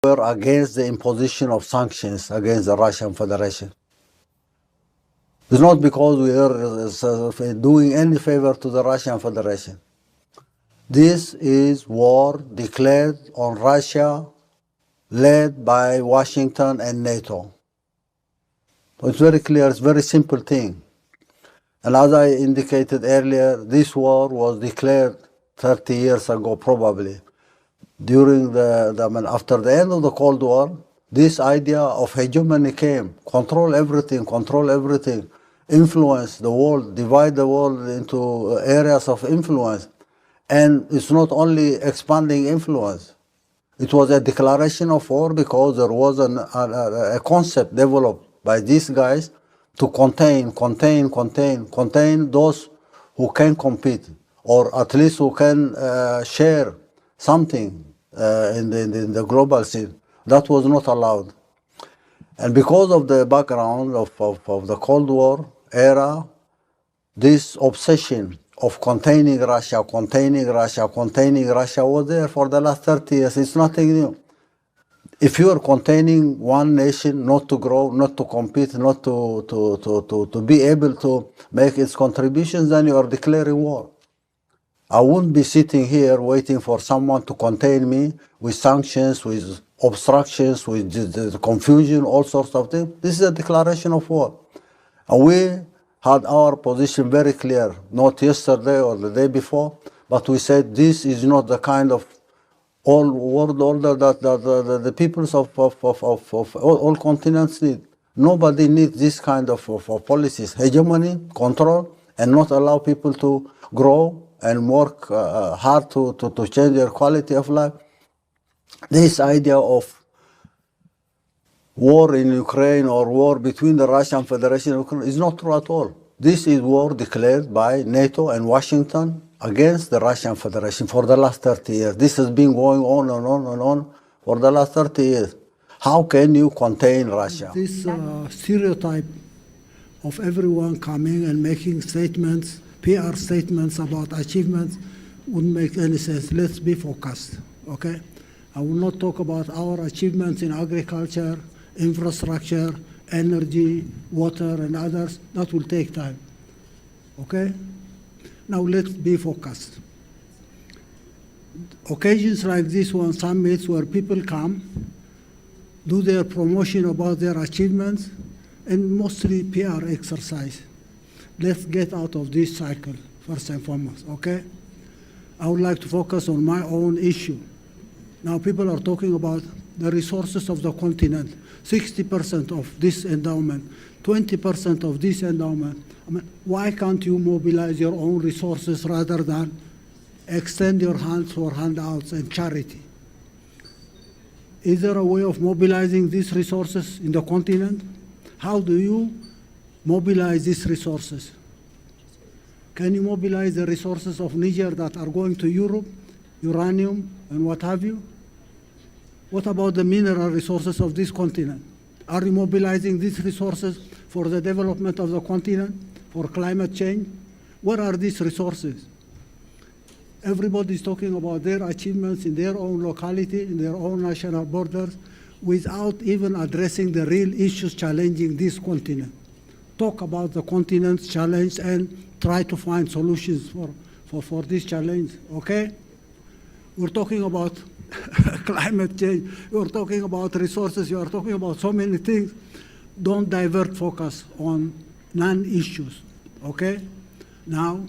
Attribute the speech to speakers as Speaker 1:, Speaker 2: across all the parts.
Speaker 1: were against the imposition of sanctions against the Russian Federation. It's not because we are doing any favor to the Russian Federation. This is war declared on Russia, led by Washington and NATO. So it's very clear, it's a very simple thing. And as I indicated earlier, this war was declared 30 years ago, probably. During after the end of the Cold War, this idea of hegemony came. Control everything, influence the world, divide the world into areas of influence. And it's not only expanding influence. It was a declaration of war because there was a concept developed by these guys to contain those who can compete, or at least who can share something in the global scene. That was not allowed. And because of the background of the Cold War era, this obsession of containing Russia was there for the last 30 years. It's nothing new. If you are containing one nation not to grow, not to compete, not to be able to make its contributions, then you are declaring war. I wouldn't be sitting here waiting for someone to contain me with sanctions, with obstructions, with the confusion, all sorts of things. This is a declaration of war. And we had our position very clear, not yesterday or the day before, but we said this is not the kind of all world order that the peoples of all continents need. Nobody needs this kind of policies, hegemony, control, and not allow people to grow and work hard to change their quality of life. This idea of war in Ukraine or war between the Russian Federation and Ukraine is not true at all. This is war declared by NATO and Washington against the Russian Federation for the last 30 years. This has been going on and on and on for the last 30 years. How can you contain Russia?
Speaker 2: This stereotype of everyone coming and making statements, PR statements about achievements wouldn't make any sense. Let's be focused, okay? I will not talk about our achievements in agriculture, infrastructure, energy, water, and others. That will take time, okay? Now let's be focused. Occasions like this one, summits where people come, do their promotion about their achievements, and mostly PR exercise. Let's get out of this cycle, first and foremost, okay? I would like to focus on my own issue. Now people are talking about the resources of the continent, 60% of this endowment, 20% of this endowment. I mean, why can't you mobilize your own resources rather than extend your hands for handouts and charity? Is there a way of mobilizing these resources in the continent? How do you mobilize these resources? Can you mobilize the resources of Niger that are going to Europe, uranium and what have you? What about the mineral resources of this continent? Are you mobilizing these resources for the development of the continent, for climate change? What are these resources? Everybody is talking about their achievements in their own locality, in their own national borders, without even addressing the real issues challenging this continent. Talk about the continent's challenge and try to find solutions for this challenge, okay? We're talking about climate change, you're talking about resources, you are talking about so many things. Don't divert focus on non-issues, okay? Now,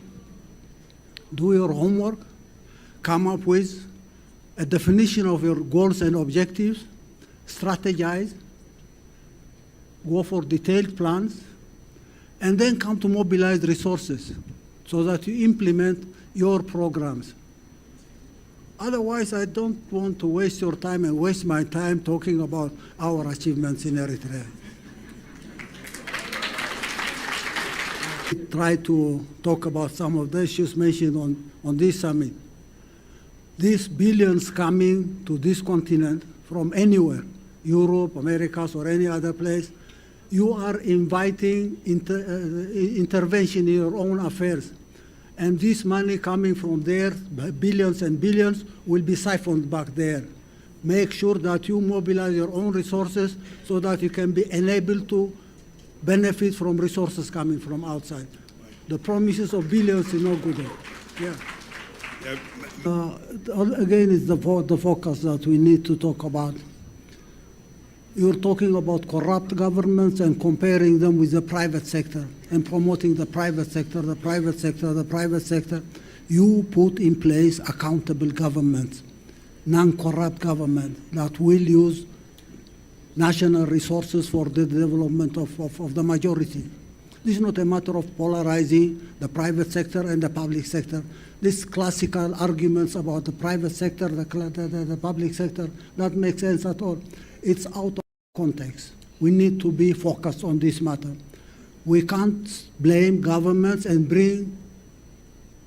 Speaker 2: do your homework, come up with a definition of your goals and objectives, strategize, go for detailed plans, and then come to mobilize resources so that you implement your programs. Otherwise, I don't want to waste your time and waste my time talking about our achievements in Eritrea. Try to talk about some of the issues mentioned on this summit. These billions coming to this continent from anywhere, Europe, Americas, or any other place, you are inviting intervention in your own affairs. And this money coming from there, billions and billions, will be siphoned back there. make sure that you mobilize your own resources so that you can be enabled to benefit from resources coming from outside. The promises of billions is no good. Yeah. Again, it's the focus that we need to talk about. You're talking about corrupt governments and comparing them with the private sector and promoting the private sector, the private sector, the private sector. You put in place accountable governments, non-corrupt government that will use national resources for the development of the majority. This is not a matter of polarizing the private sector and the public sector. These classical arguments about the private sector, the public sector, that makes sense at all. It's out of context. We need to be focused on this matter. We can't blame governments and bring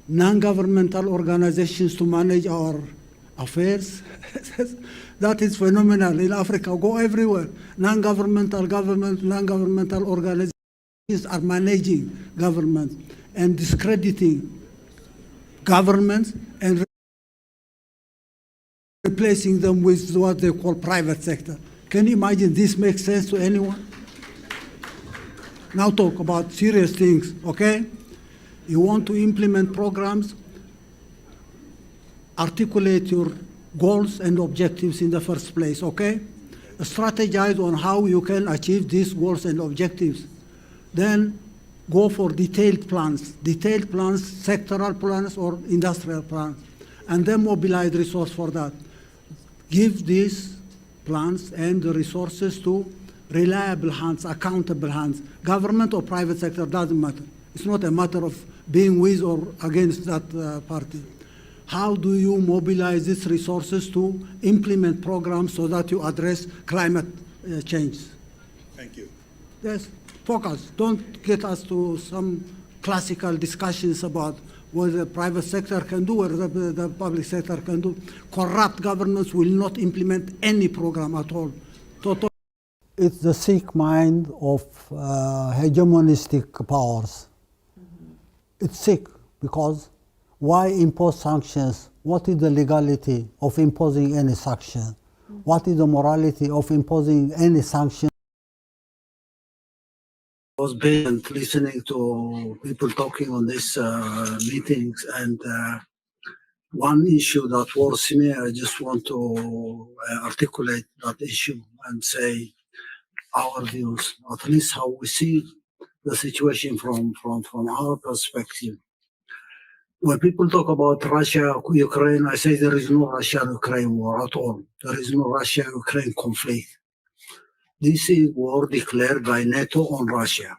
Speaker 2: non-governmental organizations to manage our affairs. That is phenomenal in Africa. Go everywhere. Non-governmental organizations are managing governments and discrediting governments and replacing them with what they call private sector. Can you imagine this makes sense to anyone? Now talk about serious things, okay? You want to implement programs, articulate your goals and objectives in the first place, okay? Strategize on how you can achieve these goals and objectives. Then go for detailed plans, sectoral plans or industrial plans, and then mobilize resources for that. Give these plans and the resources to reliable hands, accountable hands. Government or private sector, doesn't matter. It's not a matter of being with or against that party. How do you mobilize these resources to implement programs so that you address climate change?
Speaker 3: Thank you.
Speaker 2: Yes, focus. Don't get us to some classical discussions about what the private sector can do or the public sector can do. Corrupt governments will not implement any program at all.
Speaker 4: It's the sick mind of hegemonistic powers. It's sick because why impose sanctions? What is the legality of imposing any sanction? What is the morality of imposing any sanction?
Speaker 1: I was patient listening to people talking on these meetings, and one issue that worries me, I just want to articulate that issue and say our views, at least how we see the situation from our perspective. When people talk about Russia, Ukraine, I say there is no Russia-Ukraine war at all. There is no Russia-Ukraine conflict. This is war declared by NATO on Russia.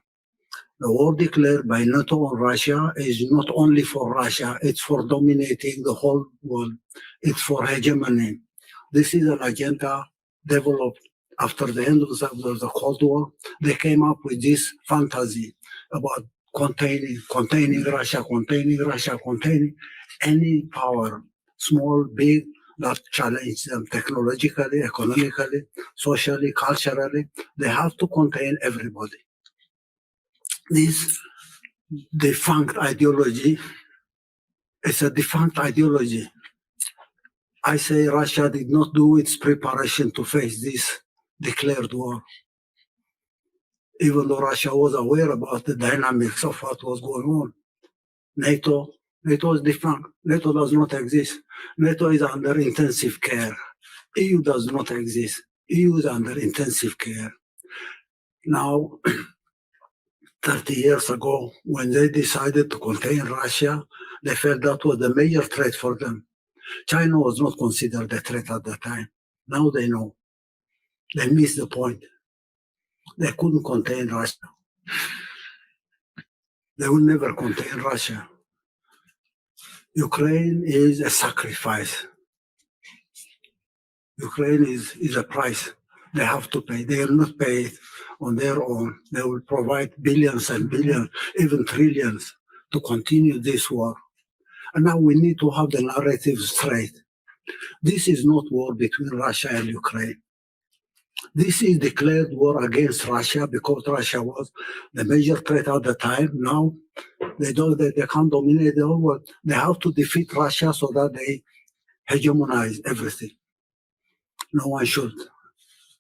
Speaker 1: The war declared by NATO on Russia is not only for Russia, it's for dominating the whole world. It's for hegemony. This is an agenda developed after the end of the Cold War. They came up with this fantasy about containing Russia, containing any power, small, big, that challenge them technologically, economically, socially, culturally. They have to contain everybody. This defunct ideology is a defunct ideology. I say Russia did not do its preparation to face this declared war. Even though Russia was aware about the dynamics of what was going on. NATO is defunct. NATO does not exist. NATO is under intensive care. EU does not exist. EU is under intensive care. Now, 30 years ago, when they decided to contain Russia, they felt that was the major threat for them. China was not considered a threat at that time. Now they know. They missed the point. They couldn't contain Russia. They will never contain Russia. Ukraine is a sacrifice. Ukraine is a price they have to pay. They will not pay it on their own. They will provide billions and billions, even trillions, to continue this war. And now we need to have the narrative straight. This is not war between Russia and Ukraine. This is declared war against Russia because Russia was the major threat at the time. Now they can't dominate the whole world. They have to defeat Russia so that they hegemonize everything.
Speaker 3: No one should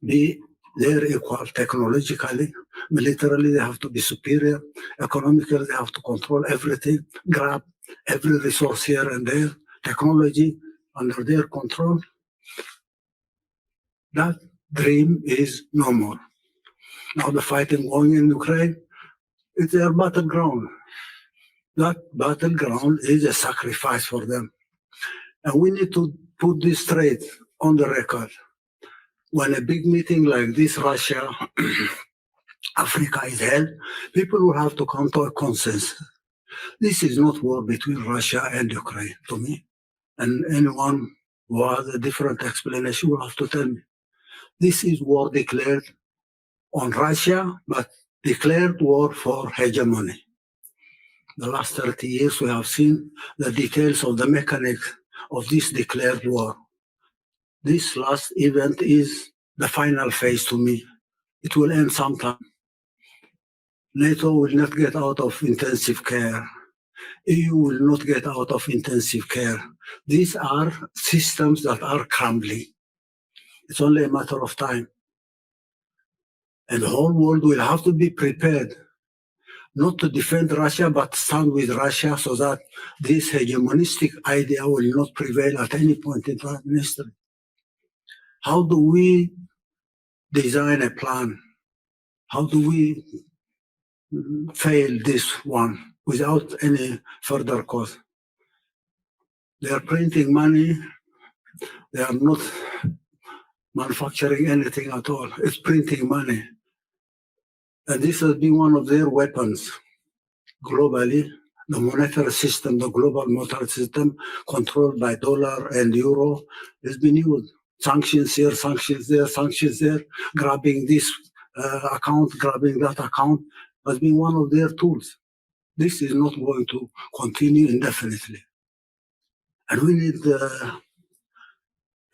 Speaker 3: be their equal technologically. Militarily, they have to be superior. Economically, they have to control everything, grab every resource here and there, technology under their control. That dream is no more. Now the fighting going in Ukraine, it's their battleground. That battleground is a sacrifice for them. And we need to put this straight on the record. When a big meeting like this, Russia, Africa is held, people will have to come to a consensus. This is not war between Russia and Ukraine, to me. And anyone who has a different explanation will have to tell me. This is war declared on Russia, but declared war for hegemony. The last 30 years, we have seen the details of the mechanics of this declared war. This last event is the final phase to me. It will end sometime. NATO will not get out of intensive care. EU will not get out of intensive care. These are systems that are crumbling. It's only a matter of time. And the whole world will have to be prepared not to defend Russia, but stand with Russia so that this hegemonistic idea will not prevail at any point in time in history. How do we design a plan? How do we fail this one without any further cost? They are printing money. They are not manufacturing anything at all. It's printing money. And this has been one of their weapons globally. The monetary system, the global monetary system, controlled by dollar and euro, has been used. Sanctions here, sanctions there, sanctions there, grabbing this account, grabbing that account, has been one of their tools. This is not going to continue indefinitely. And we need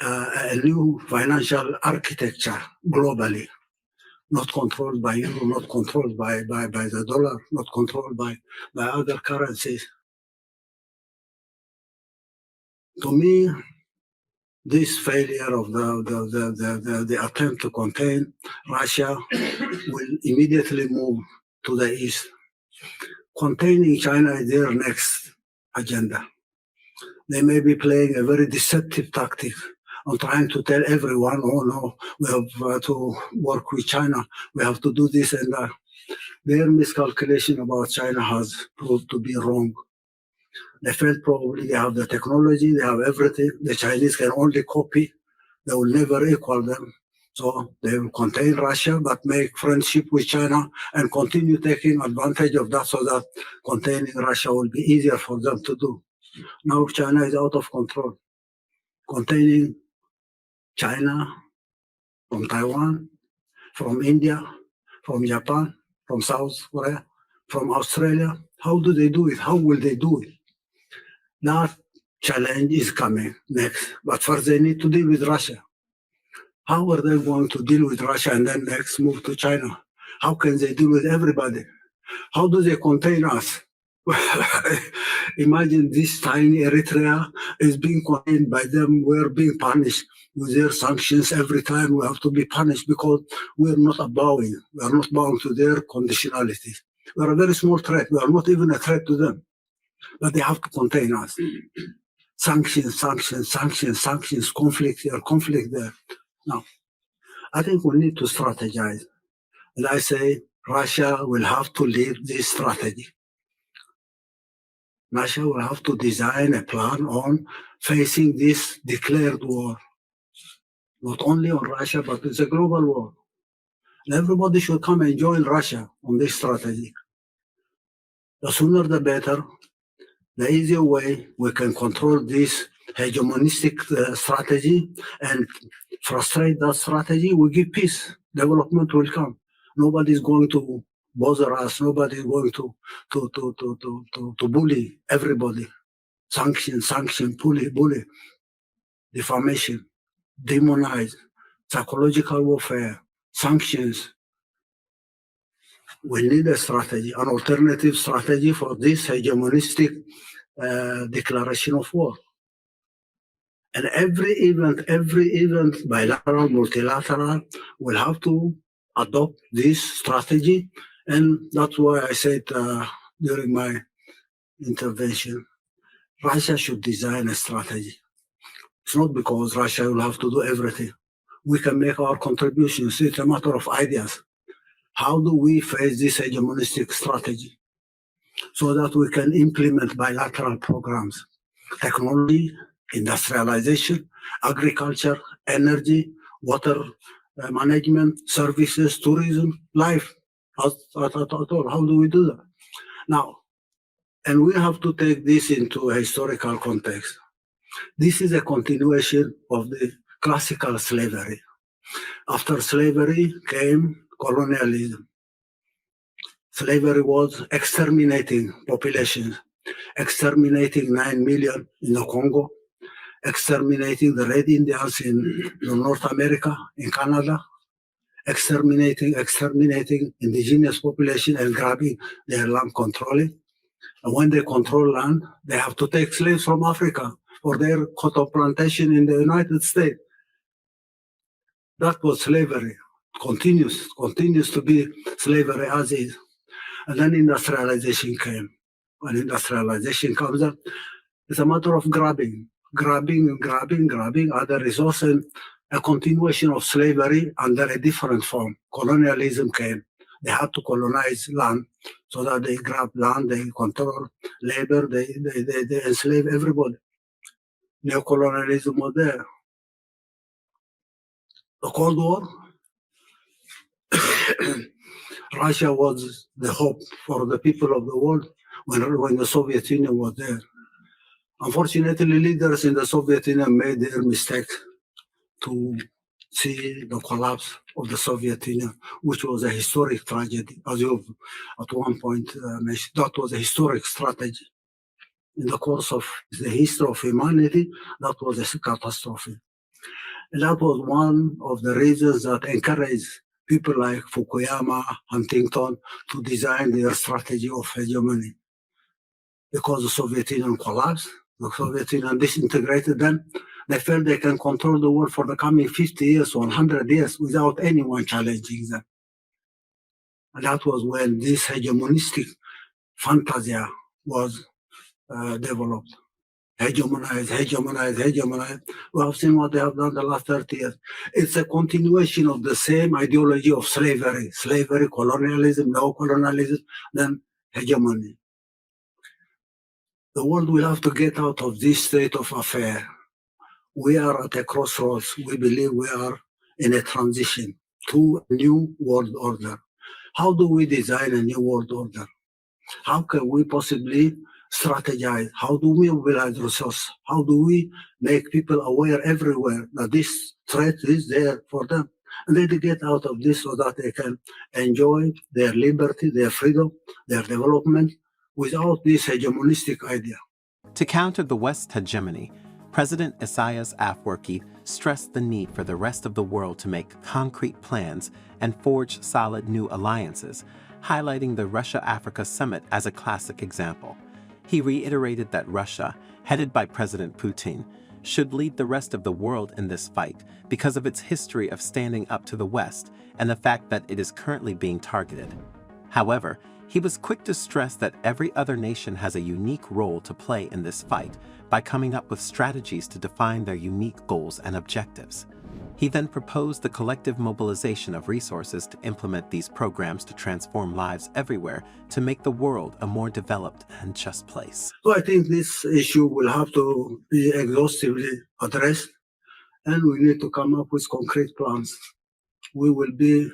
Speaker 3: a new financial architecture globally, not controlled by euro, not controlled by the dollar, not controlled by other currencies. To me, this failure of the attempt to contain Russia will immediately move to the east. Containing China is their next agenda. They may be playing a very deceptive tactic on trying to tell everyone, oh no, we have to work with China, we have to do this and that. Their miscalculation about China has proved to be wrong. They felt probably they have the technology, they have everything. The Chinese can only copy. They will never equal them. So they will contain Russia, but make friendship with China and continue taking advantage of that so that containing Russia will be easier for them to do. Now China is out of control. Containing China from Taiwan, from India, from Japan, from South Korea, from Australia. How do they do it? How will they do it? That challenge is coming next. But first they need to deal with Russia. How are they going to deal with Russia and then next move to China? How can they deal with everybody? How do they contain us? Imagine this tiny Eritrea is being contained by them. We're being punished with their sanctions every time. We have to be punished because we're not bowing. We are not bowing to their conditionalities. We are a very small threat. We are not even a threat to them. But they have to contain us. Sanctions, sanctions, sanctions, sanctions, conflict here, conflict there. Now, I think we need to strategize. And I say Russia will have to lead this strategy. Russia will have to design a plan on facing this declared war. Not only on Russia, but it's a global war. And everybody should come and join Russia on this strategy. The sooner the better. The easier way we can control this hegemonistic strategy and frustrate that strategy, we give peace. Development will come. Nobody's going to bother us. Nobody's going to bully everybody. Sanction, bully, defamation, demonize, psychological warfare, sanctions. We need a strategy, an alternative strategy for this hegemonistic declaration of war. And every event, bilateral, multilateral, will have to adopt this strategy. And that's why I said during my intervention, Russia should design a strategy. It's not because Russia will have to do everything. We can make our contributions. It's a matter of ideas. How do we face this hegemonistic strategy so that we can implement bilateral programs? Technology, industrialization, agriculture, energy, water management, services, tourism, life. How do we do that? Now, and we have to take this into a historical context. This is a continuation of the classical slavery. After slavery came colonialism. Slavery was exterminating populations, exterminating 9 million in the Congo, exterminating the Red Indians in North America, in Canada, exterminating indigenous population and grabbing their land, controlling. And when they control land, they have to take slaves from Africa for their cotton plantation in the United States. That was slavery. Continues to be slavery as is. And then industrialization came. When industrialization comes up, it's a matter of grabbing other resources, a continuation of slavery under a different form. Colonialism came. They had to colonize land so that they grab land, they control labor, they enslave everybody. Neocolonialism was there. The Cold War, Russia was the hope for the people of the world when the Soviet Union was there. Unfortunately, leaders in the Soviet Union made their mistake to see the collapse of the Soviet Union, which was a historic tragedy, as you at one point mentioned. That was a historic strategy. In the course of the history of humanity, that was a catastrophe. And that was one of the reasons that encouraged people like Fukuyama, Huntington, to design their strategy of hegemony. Because the Soviet Union collapsed, the Soviet Union disintegrated, then they felt they can control the world for the coming 50 years or 100 years without anyone challenging them. And that was when this hegemonistic fantasia was developed. Hegemonize. We have seen what they have done the last 30 years. It's a continuation of the same ideology of slavery, colonialism, neocolonialism, then hegemony. The world will have to get out of this state of affair. We are at a crossroads. We believe we are in a transition to a new world order. How do we design a new world order? How can we possibly strategize? How do we mobilize resources? How do we make people aware everywhere that this threat is there for them? And then they get out of this so that they can enjoy their liberty, their freedom, their development without this hegemonistic idea.
Speaker 5: To counter the West's hegemony, President Isaias Afwerki stressed the need for the rest of the world to make concrete plans and forge solid new alliances, highlighting the Russia-Africa summit as a classic example. He reiterated that Russia, headed by President Putin, should lead the rest of the world in this fight because of its history of standing up to the West and the fact that it is currently being targeted. However, he was quick to stress that every other nation has a unique role to play in this fight by coming up with strategies to define their unique goals and objectives. He then proposed the collective mobilization of resources to implement these programs to transform lives everywhere to make the world a more developed and just place.
Speaker 3: So I think this issue will have to be exhaustively addressed, and we need to come up with concrete plans. We will be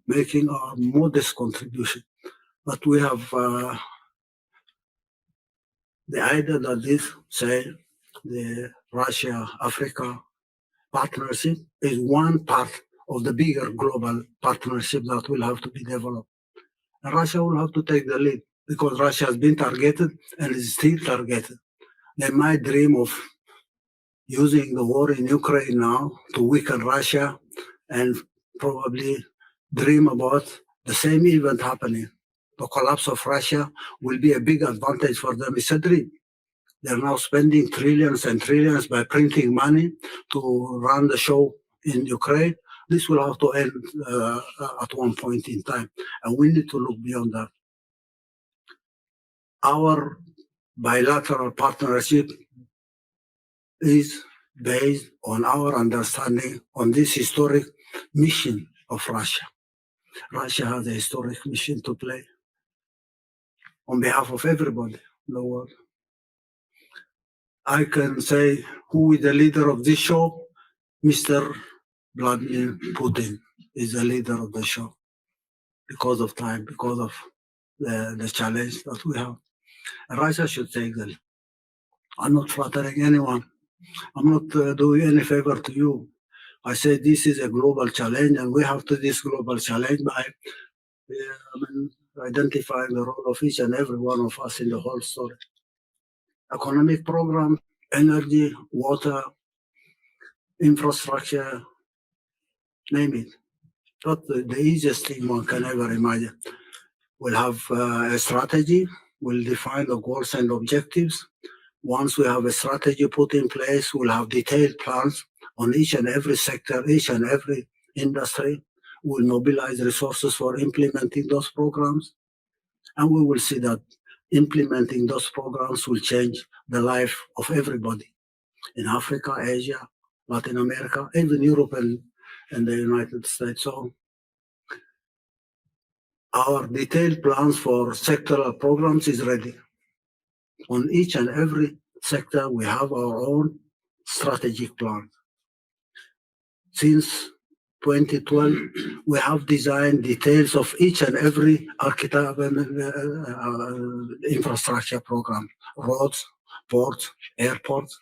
Speaker 3: making our modest contribution, but we have the idea that this, say, the Russia-Africa partnership is one part of the bigger global partnership that will have to be developed. And Russia will have to take the lead because Russia has been targeted and is still targeted. They might dream of using the war in Ukraine now to weaken Russia and probably dream about the same event happening. The collapse of Russia will be a big advantage for them. It's a dream. They're now spending trillions and trillions by printing money to run the show in Ukraine. This will have to end at one point in time, and we need to look beyond that. Our bilateral partnership is based on our understanding on this historic mission of Russia. Russia has a historic mission to play on behalf of everybody in the world. I can say who is the leader of this show? Mr. Vladimir Putin is the leader of the show because of time, because of the challenge that we have. And Russia should take them. I'm not flattering anyone. I'm not doing any favor to you. I say this is a global challenge, and we have to this global challenge by identifying the role of each and every one of us in the whole story. Economic program, energy, water, infrastructure, name it. Not the easiest thing one can ever imagine. We'll have a strategy, we'll define the goals and objectives. Once we have a strategy put in place, we'll have detailed plans on each and every sector, each and every industry. We'll mobilize resources for implementing those programs. And we will see that implementing those programs will change the life of everybody in Africa, Asia, Latin America, even Europe and the United States. So our detailed plans for sectoral programs is ready. On each and every sector, we have our own strategic plan. Since 2012, we have designed details of each and every infrastructure program: roads, ports, airports,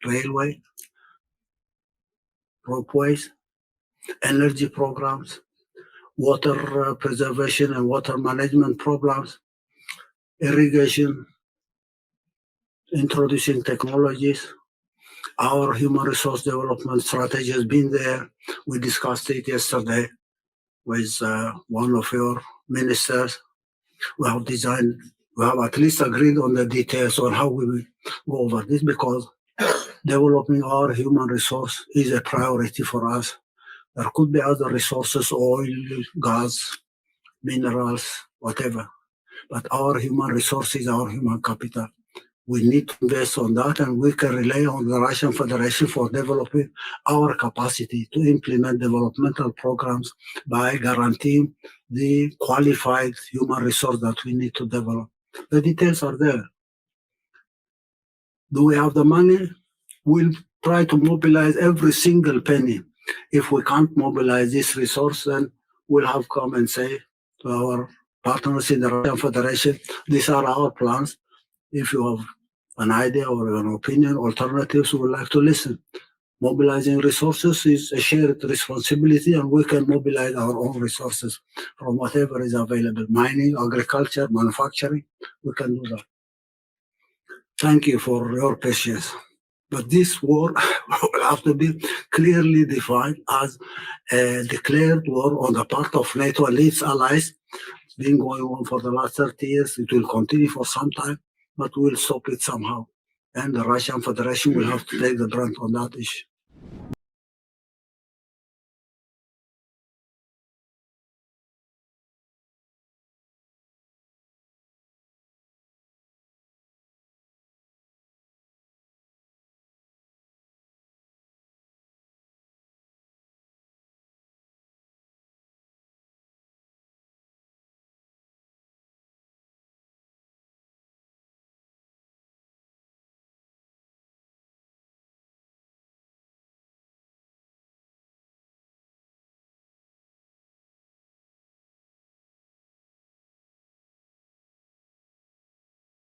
Speaker 3: railway, ropeways, energy programs, water preservation and water management programs, irrigation, introducing technologies. Our human resource development strategy has been there. We discussed it yesterday with one of your ministers. We have at least agreed on the details on how we will go over this, because developing our human resource is a priority for us. There could be other resources, oil, gas, minerals, whatever. But our human resource is our human capital. We need to invest on that, and we can rely on the Russian Federation for developing our capacity to implement developmental programs by guaranteeing the qualified human resource that we need to develop. The details are there. Do we have the money? We'll try to mobilize every single penny. If we can't mobilize this resource, then we'll have come and say to our partners in the Russian Federation, these are our plans. If you have an idea or an opinion, alternatives, we would like to listen. Mobilizing resources is a shared responsibility, and we can mobilize our own resources from whatever is available: mining, agriculture, manufacturing. We can do that. Thank you for your patience. But this war will have to be clearly defined as a declared war on the part of NATO and its allies. It's been going on for the last 30 years. It will continue for some time, but we'll stop it somehow. And the Russian Federation will have to take the brunt on that issue.